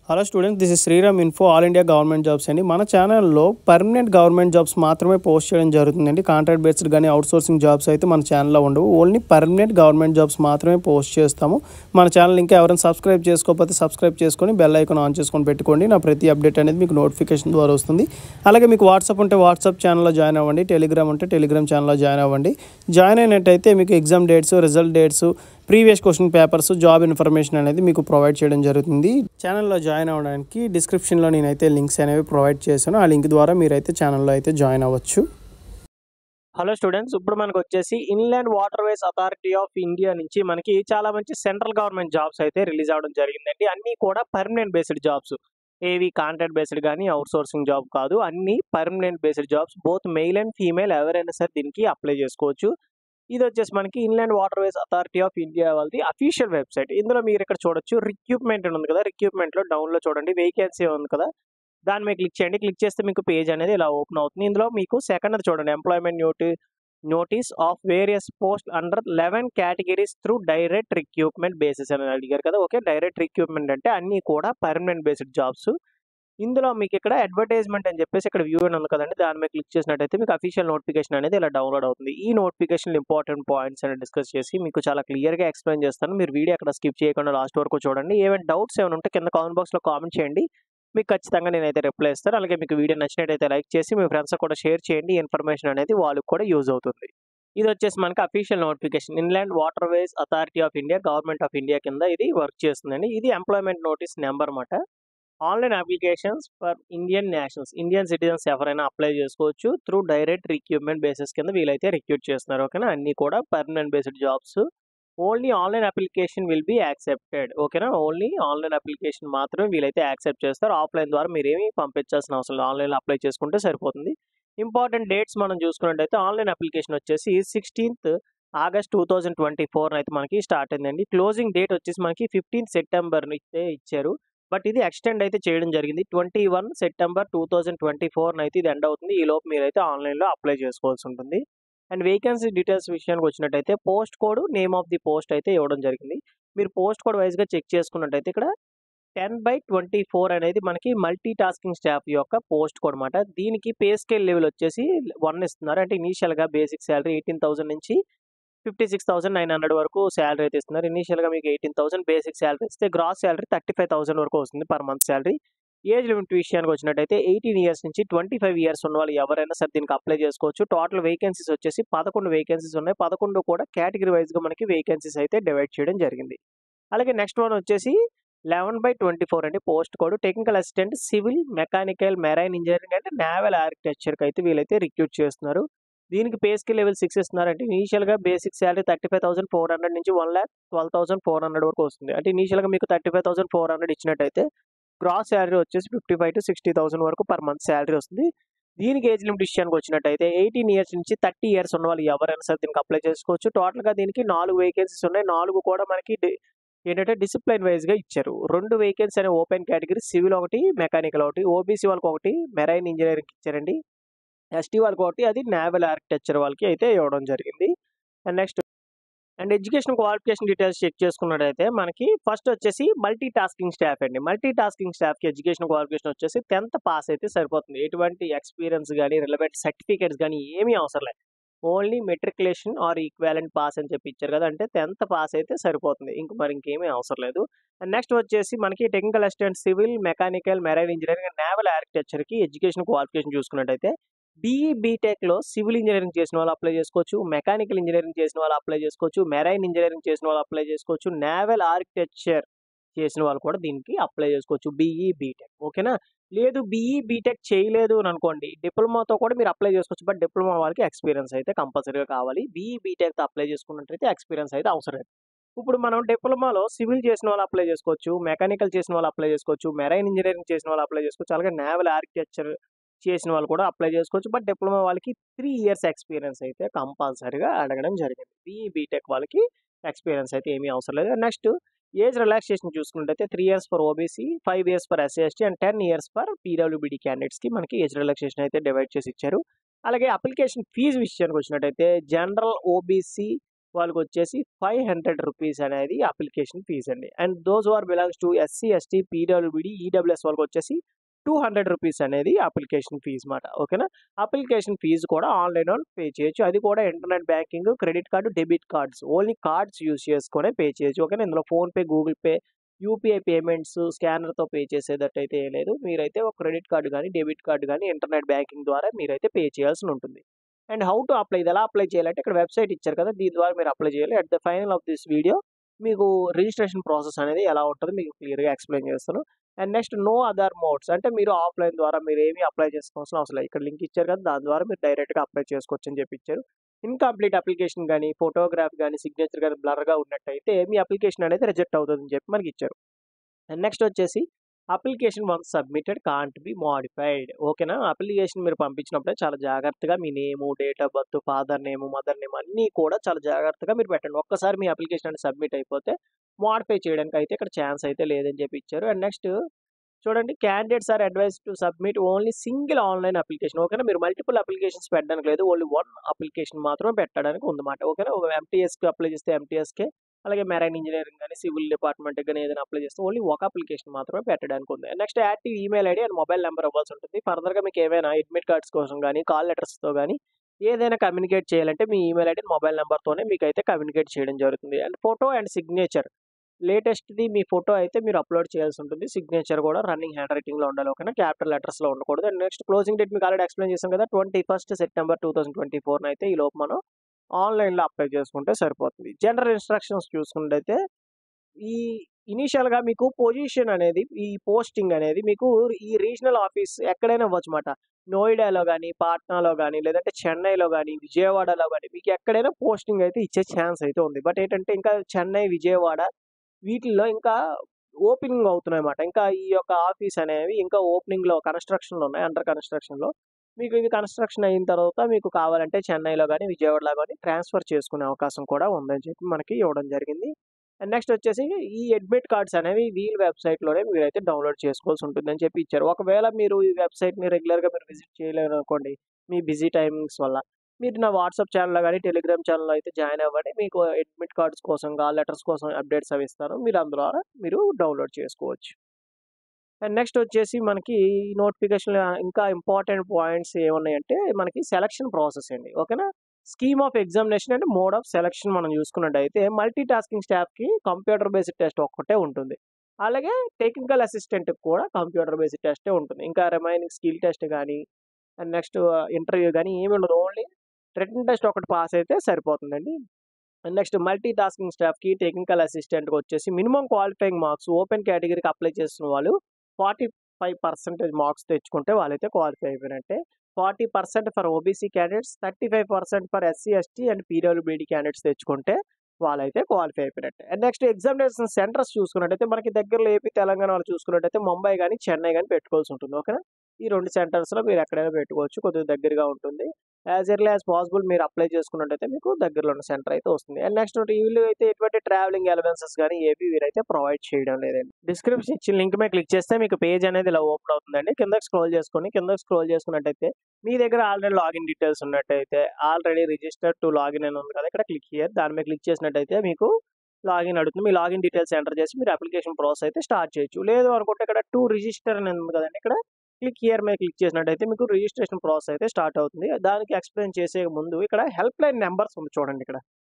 Hello students, this is Sriram info all India government jobs అండి. మన ఛానల్లో పర్మనెంట్ గవర్నమెంట్ జాబ్స్ మాత్రమే పోస్ట్ చేయడం జరుగుతుందండి. కాంట్రాక్ట్ బేస్డ్ కానీ అవుట్సోర్సింగ్ జాబ్స్ అయితే మన ఛానల్లో ఉండవు. ఓన్లీ పర్మనెంట్ గవర్నమెంట్ జాబ్స్ మాత్రమే పోస్ట్ చేస్తాము. మన ఛానల్ ఇంకా ఎవరైనా సబ్స్క్రైబ్ చేసుకోకపోతే సబ్స్క్రైబ్ చేసుకొని బెల్ ఐకాన్ ఆన్ చేసుకొని పెట్టుకోండి. నా ప్రతి అప్డేట్ అనేది మీకు నోటిఫికేషన్ ద్వారా వస్తుంది. అలాగే మీకు వాట్సాప్ ఉంటే వాట్సాప్ ఛానల్లో జాయిన్ అవ్వండి, టెలిగ్రామ్ ఉంటే టెలిగ్రామ్ ఛానల్లో జాయిన్ అవ్వండి. జాయిన్ అయినట్టయితే మీకు exam dates, result dates, previous question papers, job information అనేది మీకు ప్రొవైడ్ చేయడం జరుగుతుంది. ఛానల్లో జాయిన్ అవ్వడానికి డిస్క్రిప్షన్లో నేనైతే లింక్స్ అనేవి ప్రొవైడ్ చేశాను. ఆ లింక్ ద్వారా మీరైతే ఛానల్లో అయితే జాయిన్ అవ్వచ్చు. హలో స్టూడెంట్స్, ఇప్పుడు మనకు వచ్చేసి inland waterways authority of India నుంచి మనకి చాలా మంచి సెంట్రల్ గవర్నమెంట్ జాబ్స్ అయితే రిలీజ్ అవ్వడం జరిగిందండి. అన్నీ కూడా పర్మనెంట్ బేస్డ్ జాబ్స్, ఏవి కాంట్రాక్ట్ బేస్డ్ కానీ అవుట్ సోర్సింగ్ జాబ్ కాదు, అన్నీ permanent based jobs. Both male and female ఎవరైనా సరే దీనికి అప్లై చేసుకోవచ్చు. ఇది వచ్చేసి మనకి inland waterways authority of India వాళ్ళది అఫీషియల్ వెబ్సైట్. ఇందులో మీరు ఇక్కడ చూడొచ్చు, రిక్రూట్మెంట్ ఉంది కదా, రిక్రూట్మెంట్లో డౌన్లో చూడండి, వేకెన్సీ ఉంది కదా, దాని మీద క్లిక్ చేయండి. క్లిక్ చేస్తే మీకు పేజ్ అనేది ఇలా ఓపెన్ అవుతుంది. ఇందులో మీకు సెకండ్ చూడండి, employment notice of various post under 11 categories through direct recruitment basis అని అడిగారు కదా. ఓకే, డైరెక్ట్ రిక్రూట్మెంట్ అంటే అన్నీ కూడా పర్మనెంట్ బేస్డ్ జాబ్స్. ఇందులో మీకు ఇక్కడ అడ్వర్టైజ్మెంట్ అని చెప్పేసి ఇక్కడ వ్యూ అని ఉంది కదండి, దాని మీద క్లిక్ చేసినట్టయితే మీకు అఫీషియల్ నోటిఫికేషన్ అనేది ఇలా డౌన్లోడ్ అవుతుంది. ఈ నోటిఫికేషన్ ఇంపార్టెంట్ పాయింట్స్ అని డిస్కస్ చేసి మీకు చాలా క్లియర్గా ఎక్స్ప్లెయిన్ చేస్తాను. మీరు వీడియో అక్కడ స్కిప్ చేయకుండా లాస్ట్ వరకు చూడండి. ఏమైనా డౌట్స్ ఏమైనా ఉంటే కింద కామెంట్ బాక్స్లో కామెంట్ చేయండి, మీకు ఖచ్చితంగా నేనైతే రిప్లై ఇస్తాను. అలాగే మీకు వీడియో నచ్చినట్టయితే లైక్ చేసి మీ ఫ్రెండ్స్ కూడా షేర్ చేయండి. ఇన్ఫర్మేషన్ అనేది వాళ్ళకి కూడా యూజ్ అవుతుంది. ఇది వచ్చేసి మనకి official notification, inland waterways authority of India, government of India కింద ఇది వర్క్ చేస్తుందండి. ఇది ఎంప్లాయ్మెంట్ నోటీస్ నెంబర్ అన్నమాట. Online applications for Indian nationals, Indian citizens ఎవరైనా అప్లై చేసుకోవచ్చు. త్రూ డైరెక్ట్ రిక్రూట్మెంట్ బేసిస్ కింద వీలైతే రిక్రూట్ చేస్తున్నారు. ఓకేనా, అన్నీ కూడా permanent based jobs. Only online application will be accepted. ఓకేనా, ఓన్లీ ఆన్లైన్ అప్లికేషన్ మాత్రమే వీలైతే యాక్సెప్ట్ చేస్తారు. ఆఫ్లైన్ ద్వారా మీరేమి పంపించాల్సిన అవసరం లేదు, ఆన్లైన్లో అప్లై చేసుకుంటే సరిపోతుంది. ఇంపార్టెంట్ డేట్స్ మనం చూసుకున్నట్టయితే ఆన్లైన్ అప్లికేషన్ వచ్చేసి 16th ఆగస్ట్ 2024 అయితే మనకి స్టార్ట్ అయిందండి. క్లోజింగ్ డేట్ వచ్చేసి మనకి 15th సెప్టెంబర్ అయితే ఇచ్చారు. బట్ ఇది ఎక్స్టెండ్ అయితే చేయడం జరిగింది. 21 సెప్టెంబర్ 2024 అయితే ఇది ఎండ్ అవుతుంది. ఈ లోపు మీరైతే ఆన్లైన్లో అప్లై చేసుకోవాల్సి ఉంటుంది. అండ్ వేకెన్సీ డీటెయిల్స్ విషయానికి వచ్చినట్టయితే post code, name of the post అయితే ఇవ్వడం జరిగింది. మీరు పోస్ట్ కోడ్ వైజ్గా చెక్ చేసుకున్నట్టయితే ఇక్కడ 10/24 అనేది మనకి మల్టీ టాస్కింగ్ స్టాఫ్ యొక్క పోస్ట్ కోడ్ అనమాట. దీనికి పే స్కేల్ లెవెల్ వచ్చేసి 1 ఇస్తున్నారు. అంటే ఇనీషియల్గా బేసిక్ శాలరీ 18,000 నుంచి 56,900 వరకు శాలరీ అయితే ఇస్తున్నారు. ఇనీషియల్గా మీకు 18,000 బేసిక్ శాలరీ ఇస్తే గ్రాస్ శాలరీ 35,000 వరకు వస్తుంది per month salary. Age limit విషయానికి వచ్చినట్టయితే 18 ఇయర్స్ నుంచి 25 ఇయర్స్ ఉన్న వాళ్ళు ఎవరైనా సరే దీనికి అప్లై చేసుకోవచ్చు. టోటల్ వేకెన్సీస్ వచ్చేసి 11 వేకెన్సీస్ ఉన్నాయి. 11 కూడా కేటగిరీ వైజ్గా మనకి వేకెన్సీస్ అయితే డివైడ్ చేయడం జరిగింది. అలాగే నెక్స్ట్ వన్ వచ్చేసి 11/24 అంటే post code technical assistant, civil, mechanical, marine engineering and naval ఆర్కిటెక్చర్కి అయితే వీలైతే రిక్రూట్ చేస్తున్నారు. దీనికి పే స్కేల్ లెవెల్ 6 ఇస్తున్నారు. అంటే ఇనీషియల్గా బేసిక్ శాలరీ 35,400 నుంచి 1,12,400 వరకు వస్తుంది. అంటే ఇనీషియల్గా మీకు 35,400 ఇచ్చినట్టయితే గ్రాస్ శాలరీ వచ్చేసి 55,000 to 60,000 వరకు పర్ మంత్ శాలరీ వస్తుంది. దీనికి ఏజ్ లిమిట్ విషయానికి వచ్చినట్టయితే 18 ఇయర్స్ నుంచి 30 ఇయర్స్ ఉన్న వాళ్ళు ఎవరైనా సరే దీనికి అప్లై చేసుకోవచ్చు. టోటల్గా దీనికి 4 వేకెన్సీస్ ఉన్నాయి. 4 కూడా మనకి ఏంటంటే డిసిప్లైన్ వైజ్గా ఇచ్చారు. 2 వేకెన్సీ అనే ఓపెన్ కేటగిరీ, సివిల్ ఒకటి, మెకానికల్ ఒకటి, ఓబీసీ వాళ్ళకి ఒకటి, మెరైన్ ఇంజనీరింగ్ ఇచ్చారండి. ఎస్టీ వాళ్ళకి ఒకటి, అది నేవల్ ఆర్కిటెక్చర్ వాళ్ళకి అయితే ఇవ్వడం జరిగింది. And next education qualification details check చేసుకున్నట్టయితే మనకి ఫస్ట్ వచ్చేసి మల్టీ టాస్కింగ్ స్టాఫ్ అండి. మల్టీ టాస్కింగ్ స్టాఫ్కి ఎడ్యుకేషన్ క్వాలిఫికేషన్ వచ్చేసి 10th పాస్ అయితే సరిపోతుంది. ఎటువంటి ఎక్స్పీరియన్స్ కానీ రిలవెంట్ సర్టిఫికేట్స్ కానీ ఏమీ అవసరం లేదు. Only matriculation or equivalent pass అని చెప్పి ఇచ్చారు కదా, అంటే 10th పాస్ అయితే సరిపోతుంది, ఇంకేమీ అవసరం లేదు. అండ్ నెక్స్ట్ వచ్చేసి మనకి technical assistant, civil, mechanical, marine engineering and naval ఆర్కిటెక్చర్కి ఎడ్యుకేషన్ క్వాలిఫికేషన్ చూసుకున్నట్టయితే బీఈ బీటెక్లో సివిల్ ఇంజనీరింగ్ చేసిన వాళ్ళు అప్లై చేసుకోవచ్చు, మెకానికల్ ఇంజనీరింగ్ చేసిన వాళ్ళు అప్లై చేసుకోవచ్చు, మెరైన్ ఇంజనీరింగ్ చేసిన వాళ్ళు అప్లై చేసుకోవచ్చు, నేవల్ ఆర్కిటెక్చర్ చేసిన వాళ్ళు కూడా దీనికి అప్లై చేసుకోవచ్చు, బీఈ బీటెక్. ఓకేనా, లేదు బీఈ బీటెక్ చేయలేదు అని అనుకోండి, డిప్లొమాతో కూడా మీరు అప్లై చేసుకోవచ్చు. బట్ డిప్లొమా వాళ్ళకి ఎక్స్పీరియన్స్ అయితే కంపల్సరీగా కావాలి. బీఈ బీటెక్తో అప్లై చేసుకున్నట్టయితే ఎక్స్పీరియన్స్ అయితే అవసరం లేదు. ఇప్పుడు మనం డిప్లొమాలో సివిల్ చేసిన వాళ్ళు అప్లై చేసుకోవచ్చు, మెకానికల్ చేసిన వాళ్ళు అప్లై చేసుకోవచ్చు, మెరైన్ ఇంజనీరింగ్ చేసిన వాళ్ళు అప్లై చేసుకోవచ్చు, అలాగే నేవల్ ఆర్కిటెక్చర్ చేసిన వాళ్ళు కూడా అప్లై చేసుకోవచ్చు. బట్ డిప్లొమా వాళ్ళకి 3 ఇయర్స్ ఎక్స్పీరియన్స్ అయితే కంపల్సరీగా అడగడం జరిగింది. బీఈ బీటెక్ వాళ్ళకి ఎక్స్పీరియన్స్ అయితే ఏమీ అవసరం లేదు. నెక్స్ట్ ఏజ్ రిలాక్సేషన్ చూసుకున్నట్టయితే 3 years for OBC, 5 years for SC ST and 10 years for PWBD క్యాండిడేట్స్కి మనకి ఏజ్ రిలాక్సేషన్ అయితే డివైడ్ చేసి ఇచ్చారు. అలాగే అప్లికేషన్ ఫీజు విషయానికి వచ్చినట్టయితే జనరల్, ఓబీసీ, వాళ్ళకి వచ్చేసి 500 రూపీస్ అనేది అప్లికేషన్ ఫీజ్ అండి. And those are belongs to SC, ST, PWBD, EWS వాళ్ళకి వచ్చేసి 200 రూపీస్ అనేది అప్లికేషన్ ఫీజ్ మాట. ఓకేనా? అప్లికేషన్ ఫీజు కూడా ఆన్‌లైన్‌లో పే చేయొచ్చు. అది కూడా internet banking, credit card, debit cards only cards use చేసుకొనే పే చేయొచ్చు. ఓకేనా? ఇందులో PhonePe, Google Pay, UPI payments స్కానర్‌తో పే చేసేటట్టయితే ఏం లేదు. మీరైతే ఒక క్రెడిట్ కార్డ్ గానీ, డెబిట్ కార్డ్ గానీ ఇంటర్నెట్ బ్యాంకింగ్ ద్వారా మీరైతే పే చేయాల్సి ఉంటుంది. అండ్ హౌ టు అప్లై ఇది ఎలా అప్లై చేయాలంటే ఇక్కడ వెబ్‌సైట్ ఇచ్చారు కదా! దీని ద్వారా మీరు అప్లై చేయాలి. At the final of this video మీకు రిజిస్ట్రేషన్ ప్రాసెస్ అనేది ఎలా ఉంటదో మీకు క్లియర్‌గా ఎక్స్‌ప్లెయిన్ చేస్తాను. And next no other modes అంటే మీరు ఆఫ్‌లైన్ ద్వారా మీరేమి అప్లై చేసుకోవాల్సిన అవసరం లేదు. ఇక్కడ లింక్ ఇచ్చారు కదా! దాని ద్వారా మీరు డైరెక్ట్‌గా అప్లై చేసుకోవచ్చని చెప్పి ఇచ్చారు. ఇన్‌కంప్లీట్ అప్లికేషన్ గాని, ఫోటోగ్రాఫ్ గాని, సిగ్నేచర్ గాని బ్లర్‌గా ఉన్నట్టయితే మీ అప్లికేషన్ అనేది రిజెక్ట్ అవుతదని చెప్పి మనకిచ్చారు. అండ్ నెక్స్ట్ వచ్చేసి application once submitted can't be modified. ఓకేనా? అప్లికేషన్ మీరు పంపించినప్పుడే చాలా జాగ్రత్తగా మీ name, date of birth, father name, mother name అన్నీ కూడా చాలా జాగ్రత్తగా మీరు పెట్టండి. ఒక్కసారి మీ అప్లికేషన్ అనేది సబ్మిట్ అయిపోతే మోడిఫై చేయడానికి అయితే ఇక్కడ ఛాన్స్ అయితే లేదని చెప్పి ఇచ్చారు. అండ్ నెక్స్ట్ చూడండి candidates are advised to submit only single online application. ఓకేనా? మీరు మల్టిపుల్ అప్లికేషన్స్ పెట్టడానికి లేదు. ఓన్లీ వన్ అప్లికేషన్ మాత్రమే పెట్టడానికి ఉందన్నమాట. ఓకేనా? ఒక ఎంటీఎస్‌కి అప్లై చేస్తే ఎంటీఎస్‌కే అలాగే మెరైన్ ఇంజినీరింగ్ గాని, సివిల్ డిపార్ట్‌మెంట్‌కి గాని ఏదైనా అప్లై చేస్తే ఓన్లీ ఒక అప్లికేషన్ మాత్రమే పెట్టడానికి ఉంది. Next active email ID and mobile number ఇవ్వాల్సి ఉంటుంది. ఫర్దర్‌గా మీకు ఏమైనా అడ్మిట్ కార్డ్స్ కోసం గాని, కాల్ లెటర్స్‌తో గాని ఏదైనా కమ్యూనికేట్ చేయాలంటే మీ ఈమెయిల్ ఐడీ, మొబైల్ నంబర్‌తోనే మీకైతే కమ్యూనికేట్ చేయడం జరుగుతుంది. అండ్ ఫోటో అండ్ సిగ్నేచర్ లేటెస్ట్‌ది మీ ఫోటో అయితే మీరు అప్‌లోడ్ చేయాల్సి ఉంటుంది. సిగ్నేచర్ కూడా రన్నింగ్ హ్యాండ్ రైటింగ్‌లో ఉండాలి. ఓకేనా? క్యాపిటల్ లెటర్స్‌లో ఉండకూడదు. అండ్ నెక్స్ట్ క్లోజింగ్ డేట్ మీకు ఆల్రెడీ ఎక్స్‌ప్లెయిన్ చేశాం కదా! 21 సెప్టెంబర్ 2024 అయితే ఈలోపు మనం ఆన్‌లైన్‌లో అప్లై చేసుకుంటే సరిపోతుంది. జనరల్ ఇన్‌స్ట్రక్షన్స్ చూసుకున్నట్టయితే ఈ ఇనీషియల్‌గా మీకు పొజిషన్ అనేది ఈ పోస్టింగ్ అనేది మీకు ఈ రీజనల్ ఆఫీస్ ఎక్కడైనా ఇవ్వచ్చుమాట. నోయిడాలో గాని, పాట్నాలో గాని, లేదంటే చెన్నైలో గాని, విజయవాడలో గాని మీకు ఎక్కడైనా పోస్టింగ్ అయితే ఇచ్చే ఛాన్స్ అయితే ఉంది. బట్ ఏంటంటే ఇంకా చెన్నై, విజయవాడ వీటిల్లో ఇంకా ఓపెనింగ్ అవుతున్నాయన్నమాట. ఇంకా ఈ యొక్క ఆఫీస్ అనేవి ఇంకా ఓపెనింగ్‌లో కన్‌స్ట్రక్షన్‌లో ఉన్నాయి. అండర్ కన్‌స్ట్రక్షన్‌లో. మీకు ఇది కన్‌స్ట్రక్షన్ అయిన తర్వాత మీకు కావాలంటే చెన్నైలో గాని, విజయవాడలో గాని ట్రాన్స్‌ఫర్ చేసుకునే అవకాశం కూడా ఉందని చెప్పి మనకి ఇవ్వడం జరిగింది. అండ్ నెక్స్ట్ వచ్చేసి ఈ అడ్మిట్ కార్డ్స్ అనేవి వీళ్ళ వెబ్‌సైట్‌లోనే మీరైతే డౌన్‌లోడ్ చేసుకోవాల్సి ఉంటుందని చెప్పి ఇచ్చారు. ఒకవేళ మీరు ఈ వెబ్‌సైట్‌ని రెగ్యులర్‌గా మీరు విజిట్ చేయలేరనుకోండి, మీ బిజీ టైమింగ్స్ వల్ల. మీరు నా వాట్సాప్ ఛానెల్‌లో గాని, టెలిగ్రామ్ ఛానెల్‌లో అయితే జాయిన్ అవ్వండి. మీకు అడ్మిట్ కార్డ్స్ కోసం, కాల్ లెటర్స్ కోసం అప్డేట్స్ అవి ఇస్తాను. మీరు ద్వారా మీరు డౌన్‌లోడ్ చేసుకోవచ్చు. అండ్ నెక్స్ట్ వచ్చేసి మనకి ఈ నోటిఫికేషన్‌లో ఇంకా ఇంపార్టెంట్ పాయింట్స్ ఏమున్నాయంటే మనకి సెలక్షన్ ప్రాసెస్ అండి. ఓకేనా? Scheme of examination and mode of selection మనం చూసుకున్నట్టయితే మల్టీ టాస్కింగ్ స్టాఫ్‌కి కంప్యూటర్ బేస్డ్ టెస్ట్ ఒక్కటే ఉంటుంది. అలాగే టెక్నికల్ అసిస్టెంట్‌కి కూడా కంప్యూటర్ బేస్డ్ టెస్టే ఉంటుంది. ఇంకా రిమైనింగ్ స్కిల్ టెస్ట్ గాని, అండ్ నెక్స్ట్ ఇంటర్వ్యూ గాని ఏమి ఉండదు. ఓన్లీ రిటన్ టెస్ట్ ఒకటి పాస్ అయితే సరిపోతుందండి. అండ్ నెక్స్ట్ మల్టీ టాస్కింగ్ స్టాఫ్‌కి, టెక్నికల్ అసిస్టెంట్‌కి వచ్చేసి మినిమమ్ క్వాలిఫైయింగ్ మార్క్స్ ఓపెన్ కేటగిరీకి అప్లై చేస్తున్న వాళ్ళు 45% మార్క్స్ తెచ్చుకుంటే వాళ్ళైతే క్వాలిఫై అయిపోయినట్టే. 40% for OBC candidates, 35% for SC, ST and PWBD candidates తెచ్చుకుంటే వాళ్ళైతే క్వాలిఫై అయిపోయినట్టే. అండ్ నెక్స్ట్ ఎగ్జామినేషన్ సెంటర్స్ చూసుకున్నట్టయితే మనకి దగ్గరలో ఏపీ, తెలంగాణ వాళ్ళు చూసుకున్నట్టయితే ముంబై గాని, చెన్నై గాని పెట్టుకోవాల్సి ఉంటుంది. ఓకేనా? ఈ 2 సెంటర్స్‌లో మీరు ఎక్కడైనా పెట్టుకోవచ్చు. కొద్దిగా దగ్గరగా ఉంటుంది. యాస్ ఎర్లీ యాస్ పాసిబుల్ మీరు అప్లై చేసుకున్నట్టయితే మీకు దగ్గరలో ఉన్న సెంటర్ అయితే వస్తుంది. అండ్ నెక్స్ట్ వీళ్ళు అయితే ఎటువంటి ట్రావెలింగ్ అలవెన్సెస్ గాని ఏవి వీరైతే ప్రొవైడ్ చేయడం లేదండి. డిస్క్రిప్షన్ ఇచ్చిన లింక్ మీద క్లిక్ చేస్తే మీకు పేజ్ అనేది ఇలా ఓపెన్ అవుతుందండి. కిందకి స్క్రోల్ చేసుకున్నట్టయితే మీ దగ్గర ఆల్రెడీ లాగిన్ డీటెయిల్స్ ఉన్నట్టయితే ఆల్రెడీ రిజిస్టర్డ్ టు లాగిన్ అని ఉంది కదా! ఇక్కడ క్లిక్ హియర్ దాని మీద క్లిక్ చేసినట్టయితే మీకు లాగిన్ అడుగుతుంది. మీ లాగిన్ డీటెయిల్స్ ఎంటర్ చేసి మీరు అప్లికేషన్ ప్రాసెస్ అయితే స్టార్ట్ చేయొచ్చు. లేదు అనుకుంటే ఇక్కడ టు రిజిస్టర్ అని ఉంది కదండీ! ఇక్కడ క్లిక్ హియర్ మీద క్లిక్ చేసినట్టయితే మీకు రిజిస్ట్రేషన్ ప్రాసెస్ అయితే స్టార్ట్ అవుతుంది. దానికి ఎక్స్‌ప్లెయిన్ చేసే ముందు ఇక్కడ హెల్ప్ లైన్ నంబర్స్ ఉంది చూడండి ఇక్కడ.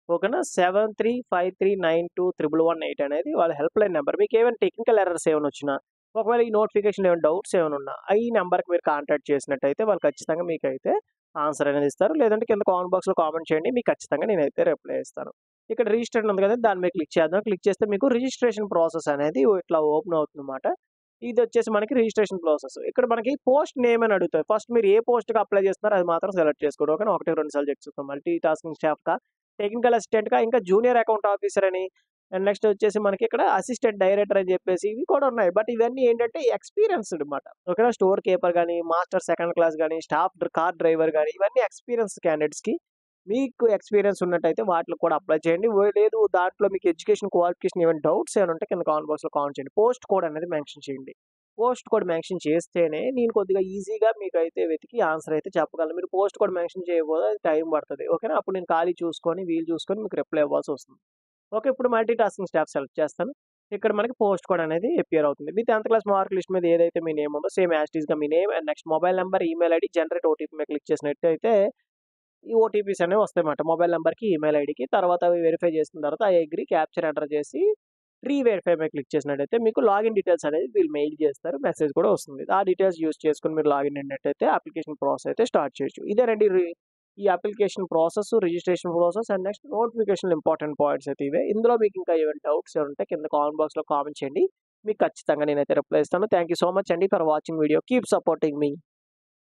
ఓకేనా? 7353921118 అనేది వాళ్ళ హెల్ప్ లైన్ నంబర్. మీకు ఏమైనా టెక్నికల్ ఎర్రర్స్ ఏమైనా వచ్చినా, ఒకవేళ ఈ నోటిఫికేషన్‌లో ఏమైనా డౌట్స్ ఏమైనా ఉన్నా, ఈ నంబర్‌కి మీరు కాంటాక్ట్ చేసినట్టయితే వాళ్ళు ఖచ్చితంగా మీకైతే ఆన్సర్ అనేది ఇస్తారు. లేదంటే కింద కామెంట్ బాక్స్‌లో కామెంట్ చేయండి. మీకు ఖచ్చితంగా నేనైతే రిప్లై ఇస్తాను. ఇక్కడ రిజిస్టర్ అని ఉంది కదా! దాని మీద క్లిక్ చేద్దాం. క్లిక్ చేస్తే మీకు రిజిస్ట్రేషన్ ప్రాసెస్ అనేది ఇట్లా ఓపెన్ అవుతుందన్నమాట. ఇదొచ్చేసి మనకి రిజిస్ట్రేషన్ ప్రాసెస్. ఇక్కడ మనకి పోస్ట్ నేమ్ అని అడుగుతారు. ఫస్ట్ మీరు ఏ పోస్ట్‌కి అప్లై చేస్తున్నారో అది మాత్రం సెలెక్ట్ చేసుకోండి. ఓకేనా? 1, 2 సార్లు చెక్ చేసుకోండి. మల్టీ టాస్కింగ్ స్టాఫ్‌కా, టెక్నికల్ అసిస్టెంట్‌కా, ఇంకా జూనియర్ అకౌంట్ ఆఫీసర్ అని, అండ్ నెక్స్ట్ వచ్చేసి మనకి ఇక్కడ అసిస్టెంట్ డైరెక్టర్ అని చెప్పేసి ఇవి కూడా ఉన్నాయి. బట్ ఇవన్నీ ఏంటంటే ఎక్స్‌పీరియన్స్‌డ్ మాట. ఓకేనా? స్టోర్ కీపర్ గాని, మాస్టర్ సెకండ్ క్లాస్ గాని, స్టాఫ్ కార్ డ్రైవర్ గాని ఇవన్నీ ఎక్స్‌పీరియన్స్ క్యాండిడేట్స్‌కి. మీకు ఎక్స్‌పీరియన్స్ ఉన్నట్టయితే వాటికి కూడా అప్లై చేయండి. లేదు దాంట్లో మీకు ఎడ్యుకేషన్ క్వాలిఫికేషన్ ఏమైనా డౌట్స్ ఏమైనా ఉంటే కింద కామెంట్ బాక్స్‌లో కామెంట్ చేయండి. పోస్ట్ కోడ్ అనేది మెన్షన్ చేయండి. పోస్ట్ కోడ్ మెన్షన్ చేస్తేనే నేను కొద్దిగా ఈజీగా మీకైతే వెతికి ఆన్సర్ అయితే చెప్పగలను. మీరు పోస్ట్ కోడ్ మెన్షన్ చేయకపోతే అది టైం పడతది. ఓకేనా? అప్పుడు నేను ఖాళీ చూసుకొని, వీలు చూసుకొని మీకు రిప్లై ఇవ్వాల్సొస్తుంది. ఓకే. ఇప్పుడు మల్టీ టాస్కింగ్ స్టాప్ సెలెక్ట్ చేస్తాను. ఇక్కడ మనకి పోస్ట్ కోడ్ అనేది అపియర్ అవుతుంది. మీ 10th క్లాస్ మార్క్ లిస్ట్ మీద ఏదైతే మీ నేమ్ ఉందో సేమ్ యాజ్ ఇట్ ఈస్‌గా మీ name and next mobile number, email ID, generate OTP మీద క్లిక్ చేసినట్టయితే ఈ ఓటీపీస్ అనేవి వస్తాయన్నమాట. మొబైల్ నంబర్‌కి, ఈమెయిల్ ఐడీకి. తర్వాత అవి వెరిఫై చేసిన తర్వాత ఐ అగ్రీ క్యాప్చర్ ఎంటర్ చేసి రీవెరిఫై మీద క్లిక్ చేసినట్టయితే మీకు లాగిన్ డీటెయిల్స్ అనేది వీళ్ళు మెయిల్ చేస్తారు. మెసేజ్ కూడా వస్తుంది. ఆ డీటెయిల్స్ యూజ్ చేసుకొని మీరు లాగిన్ అయినట్టయితే అప్లికేషన్ ప్రాసెస్ అయితే స్టార్ట్ చేయొచ్చు. ఇదేనండి ఈ application process, registration process and next నోటిఫికేషన్‌లో ఇంపార్టెంట్ పాయింట్స్ అయితే ఇవే. ఇందులో మీకు ఇంకా ఏమైనా డౌట్స్ ఏమైనా ఉంటే కింద కామెంట్ బాక్స్‌లో కామెంట్ చేయండి. మీకు ఖచ్చితంగా నేనైతే రిప్లై ఇస్తాను. థాంక్ యూ సో మచ్ అండి for watching video. Keep supporting me.